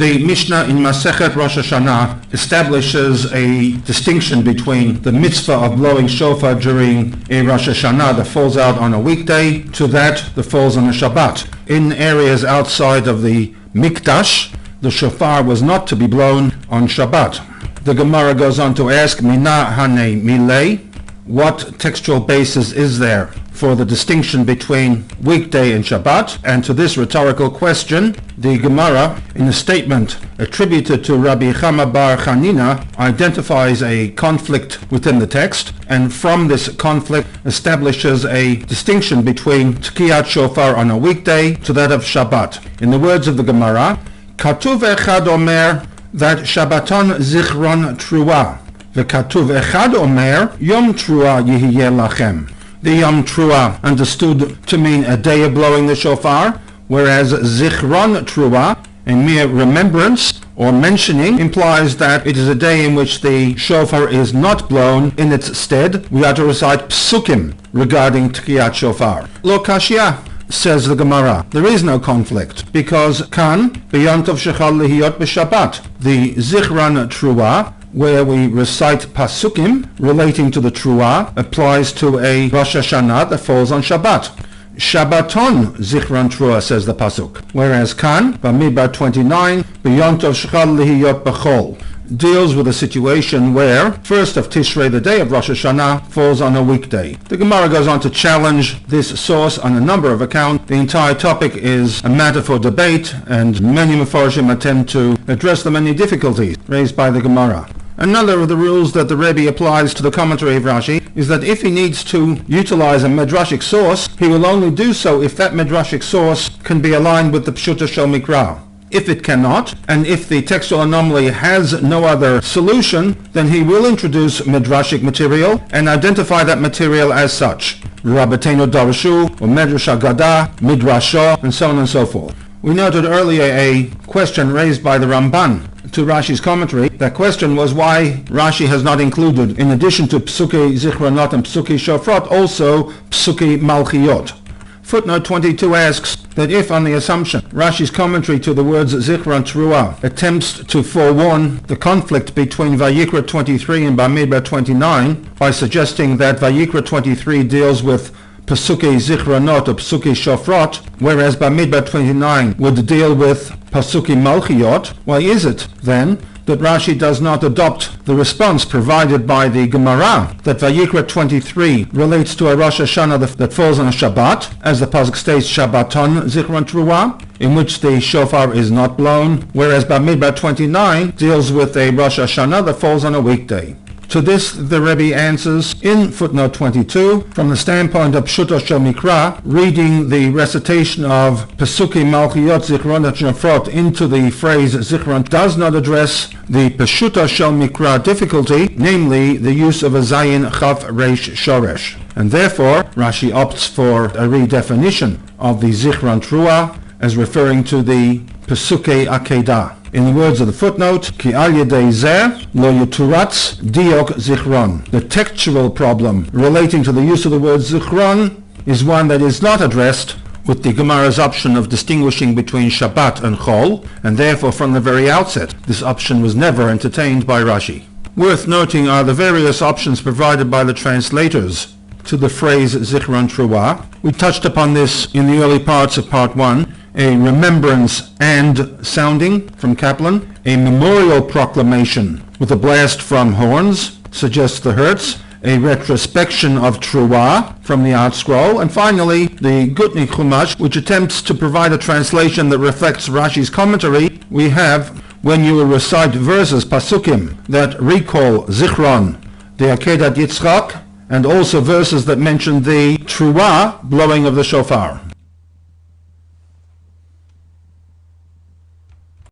The Mishnah in Masechet Rosh Hashanah establishes a distinction between the mitzvah of blowing shofar during a Rosh Hashanah that falls out on a weekday to that falls on a Shabbat. In areas outside of the Mikdash, the shofar was not to be blown on Shabbat. The Gemara goes on to ask, Mina hane milei, what textual basis is there for the distinction between weekday and Shabbat? And to this rhetorical question, the Gemara, in a statement attributed to Rabbi Chama bar Chanina, identifies a conflict within the text, and from this conflict establishes a distinction between Tkiyat Shofar on a weekday to that of Shabbat. In the words of the Gemara, Katuv echad omer that Shabbaton zichron trua, v'katuv echad omer yom trua yihiyeh lachem. The Yom Trua understood to mean a day of blowing the shofar, whereas Zichron Trua, a mere remembrance or mentioning, implies that it is a day in which the shofar is not blown. In its stead, we are to recite psukim regarding Tkiyat Shofar. Lo kashya, says the Gemara. There is no conflict, because kan b'yontav shechal lihiyot b'Shabbat. The Zichron Trua, where we recite pasukim relating to the Trua, applies to a Rosh Hashanah that falls on Shabbat. Shabbaton Zichron Trua, says the pasuk. Whereas Kan, Bamidbar 29, B'yontov Shechal Lihiyot B'chol, deals with a situation where first of Tishrei, the day of Rosh Hashanah, falls on a weekday. The Gemara goes on to challenge this source on a number of accounts. The entire topic is a matter for debate, and many Mefarshim attempt to address the many difficulties raised by the Gemara. Another of the rules that the Rebbe applies to the commentary of Rashi is that if he needs to utilize a midrashic source, he will only do so if that midrashic source can be aligned with the Pshuta Shel Mikra. If it cannot, and if the textual anomaly has no other solution, then he will introduce midrashic material and identify that material as such. Rabbeinu Darshu, or Medrash Agada, Midrasho, and so on and so forth. We noted earlier a question raised by the Ramban to Rashi's commentary. That question was why Rashi has not included, in addition to Psuki Zichronot and Psuki Shofrot, also Psuki Malchiot. Footnote 22 asks that if, on the assumption, Rashi's commentary to the words Zichron Trua attempts to forewarn the conflict between Vayikra 23 and Bamidbar 29 by suggesting that Vayikra 23 deals with Pasuki Zichronot or Pasuki Shofrot, whereas Bamidbar 29 would deal with Pasuki Malchiot, why is it, then, that Rashi does not adopt the response provided by the Gemara that Vayikra 23 relates to a Rosh Hashanah that falls on a Shabbat, as the pasuk states Shabbaton Zichron Trua, in which the shofar is not blown, whereas Bamidbar 29 deals with a Rosh Hashanah that falls on a weekday. To this, the Rebbe answers in footnote 22, from the standpoint of Pshuto Shel Mikra, reading the recitation of Pesuki Malchiot Zichron Shofrot into the phrase Zichron does not address the Pshuto Shel Mikra difficulty, namely the use of a Zayin Chaf Reish Shoresh. And therefore, Rashi opts for a redefinition of the Zichron Trua as referring to the Pesuke Akedah. In the words of the footnote, Ki al yedei zeh lo yuturatz diok zichron. The textual problem relating to the use of the word zichron is one that is not addressed with the Gemara's option of distinguishing between Shabbat and Chol, and therefore from the very outset this option was never entertained by Rashi. Worth noting are the various options provided by the translators to the phrase Zichron Trua. We touched upon this in the early parts of part 1. A remembrance and sounding from Kaplan, a memorial proclamation with a blast from horns suggests the Hertz, a retrospection of Trua from the Art Scroll, and finally the Gutnik Chumash, which attempts to provide a translation that reflects Rashi's commentary. We have, when you will recite verses, pasukim, that recall Zichron, the Akedat Yitzchak, and also verses that mention the Trua, blowing of the shofar.